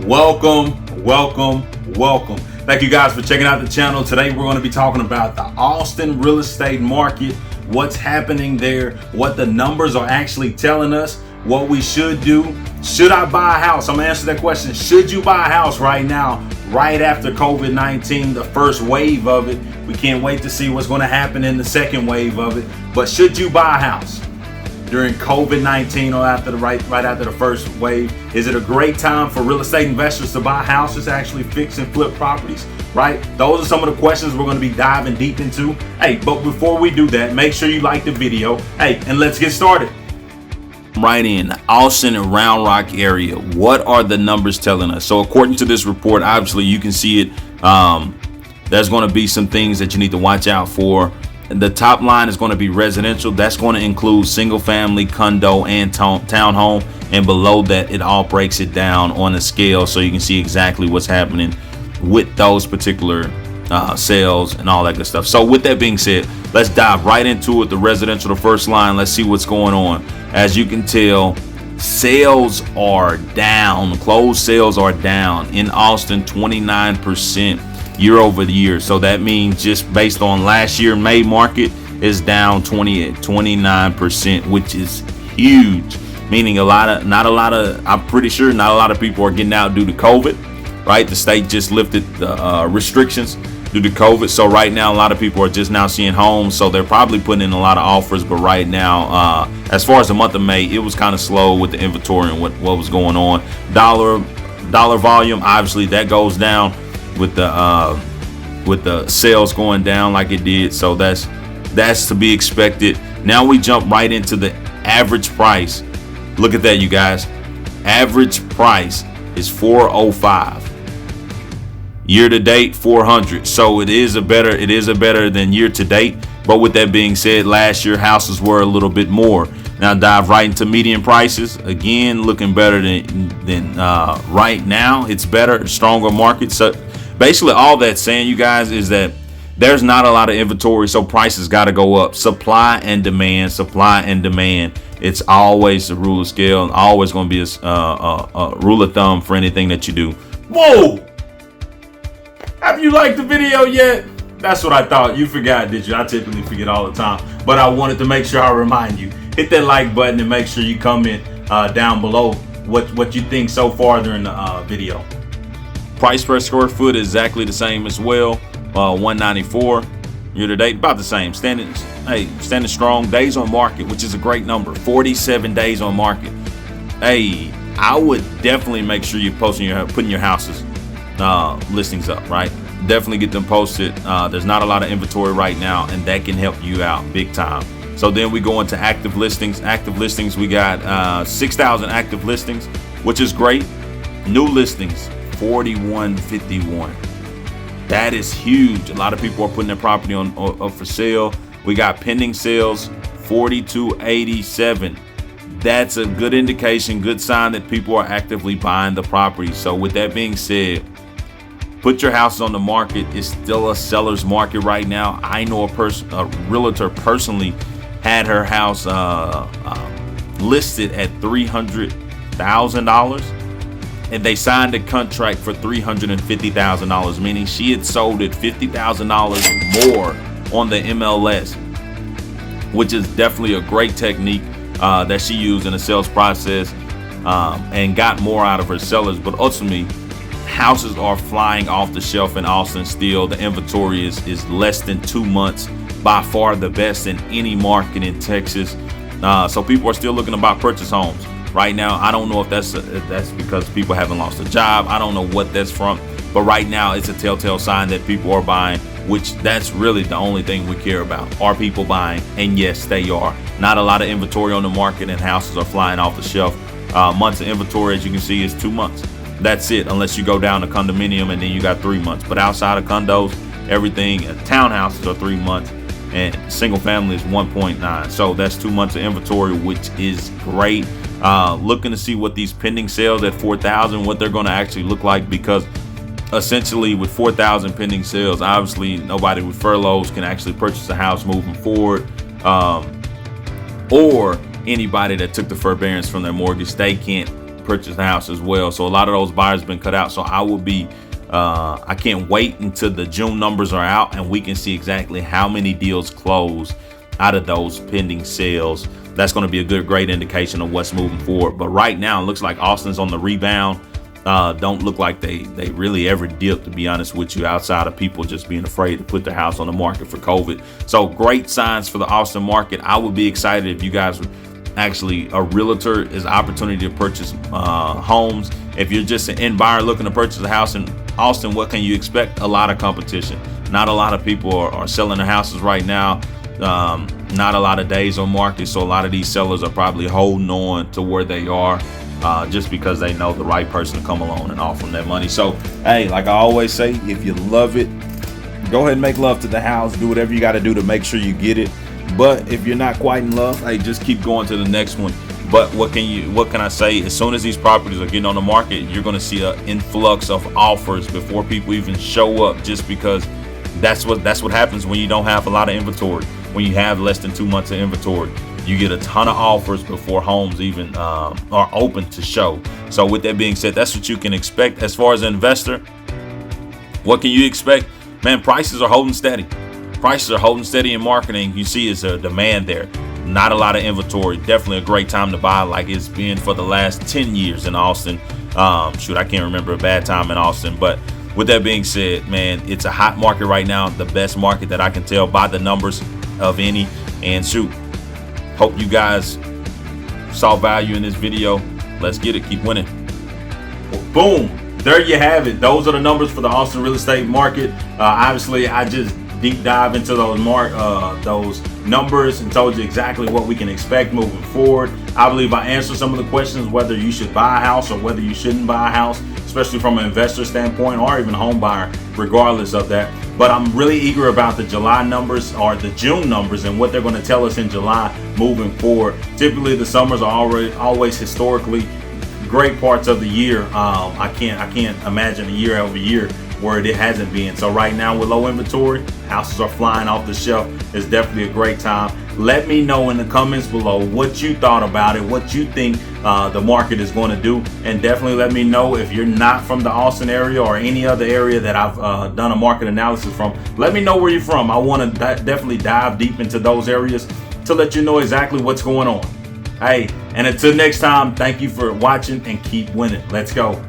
Welcome. Thank you guys for checking out the channel. Today we're going to be talking about the Austin real estate market, what's happening there, what the numbers are actually telling us, what we should do. Should I buy a house? I'm going to answer that question. Should you buy a house right now, right after COVID-19, the first wave of it? We can't wait to see what's going to happen in the second wave of it. But should you buy a house during COVID-19 or after right after the first wave? Is it a great time for real estate investors to buy houses, actually fix and flip properties, right? Those are some of the questions we're going to be diving deep into. Hey, but before we do that, make sure you like the video. Hey, and let's get started. Right in Austin and Round Rock area, what are the numbers telling us? So according to this report, obviously you can see it. There's going to be some things that you need to watch out for. The top line is going to be residential. That's going to include single family, condo, and townhome. And below that, it all breaks it down on a scale so you can see exactly what's happening with those particular sales and all that good stuff. So with that being said, let's dive right into it. The residential, the first line, let's see what's going on. As you can tell, sales are down. Closed sales are down in Austin, 29%. year over the year. So that means just based on last year, May market is down 29%, which is huge. Meaning I'm pretty sure not a lot of people are getting out due to COVID, right? The state just lifted the restrictions due to COVID. So right now, a lot of people are just now seeing homes. So they're probably putting in a lot of offers. But right now, as far as the month of May, it was kind of slow with the inventory and what was going on. Dollar volume, obviously that goes down with the sales going down like it did. So that's to be expected. Now we jump right into the average price. Look at that, you guys. Average price is $405. Year to date, $400. So it is a better than year to date. But with that being said, last year houses were a little bit more. Now dive right into median prices. Again, looking better than right now. It's better, stronger market. So basically all that's saying, you guys, is that there's not a lot of inventory, so prices got to go up. Supply and demand. It's always the rule of scale, and always going to be a rule of thumb for anything that you do. Whoa! Have you liked the video yet? That's what I thought. You forgot, did you? I typically forget all the time, but I wanted to make sure I remind you. Hit that like button and make sure you comment down below what you think so far during the video. Price per square foot is exactly the same as well. 194 year to date, about the same. Standing strong. Days on market, which is a great number. 47 days on market. Hey, I would definitely make sure you're putting your houses listings up, right? Definitely get them posted. There's not a lot of inventory right now, and that can help you out big time. So then we go into active listings. Active listings, we got 6,000 active listings, which is great. New listings, 4151. That is huge. A lot of people are putting their property on for sale. We got pending sales, 4287. That's a good indication, good sign that people are actively buying the property. So with that being said, put your house on the market. It's still a seller's market right now. I know a realtor personally had her house listed at $300,000. And they signed a contract for $350,000, meaning she had sold it $50,000 more on the MLS, which is definitely a great technique that she used in the sales process and got more out of her sellers. But ultimately, houses are flying off the shelf in Austin still. The inventory is less than 2 months, by far the best in any market in Texas. So people are still looking to buy purchase homes. Right now, I don't know if that's because people haven't lost a job. I don't know what that's from, but right now it's a telltale sign that people are buying, which that's really the only thing we care about. Are people buying? And yes, they are. Not a lot of inventory on the market, and houses are flying off the shelf. Months of inventory, as you can see, is 2 months. That's it, unless you go down to condominium and then you got 3 months. But outside of condos, everything, townhouses are 3 months, and single family is 1.9. So that's 2 months of inventory, which is great. Looking to see what these pending sales at 4,000, what they're going to actually look like, because essentially with 4,000 pending sales, obviously nobody with furloughs can actually purchase a house moving forward, or anybody that took the forbearance from their mortgage, they can't purchase the house as well. So a lot of those buyers have been cut out. So I can't wait until the June numbers are out and we can see exactly how many deals close out of those pending sales. That's going to be a great indication of what's moving forward. But right now, it looks like Austin's on the rebound. Don't look like they really ever dipped, to be honest with you, outside of people just being afraid to put their house on the market for COVID. So great signs for the Austin market. I would be excited if you guys were actually a realtor is an opportunity to purchase homes. If you're just an end buyer looking to purchase a house in Austin, what can you expect? A lot of competition. Not a lot of people are selling their houses right now. Not a lot of days on market, so a lot of these sellers are probably holding on to where they are just because they know the right person to come along and offer them that money. So hey, like I always say, if you love it, go ahead and make love to the house. Do whatever you got to do to make sure you get it. But if you're not quite in love, hey, just keep going to the next one. But what can I say? As soon as these properties are getting on the market, you're going to see an influx of offers before people even show up, just because that's what happens when you don't have a lot of inventory. When you have less than 2 months of inventory, you get a ton of offers before homes even are open to show. So with that being said, that's what you can expect. As far as an investor, what can you expect? Man, prices are holding steady. Prices are holding steady in marketing. You see is a demand there. Not a lot of inventory. Definitely a great time to buy, like it's been for the last 10 years in Austin. I can't remember a bad time in Austin. But with that being said, man, it's a hot market right now. The best market that I can tell by the numbers of any. And hope you guys saw value in this video. Let's get it. Keep winning. Boom. There you have it. Those are the numbers for the Austin real estate market. Obviously, I just deep dive into those numbers and told you exactly what we can expect moving forward. I believe I answered some of the questions, whether you should buy a house or whether you shouldn't buy a house, especially from an investor standpoint or even home buyer, regardless of that. But I'm really eager about the July numbers or the June numbers and what they're going to tell us in July moving forward. Typically, the summers are always historically great parts of the year. I can't imagine a year over year where it hasn't been. So right now with low inventory, houses are flying off the shelf. It's definitely a great time. Let me know in the comments below what you thought about it, what you think the market is going to do, and definitely let me know if you're not from the Austin area or any other area that I've done a market analysis from. Let me know where you're from. I want to definitely dive deep into those areas to let you know exactly what's going on. Hey, and until next time, thank you for watching and keep winning. Let's go.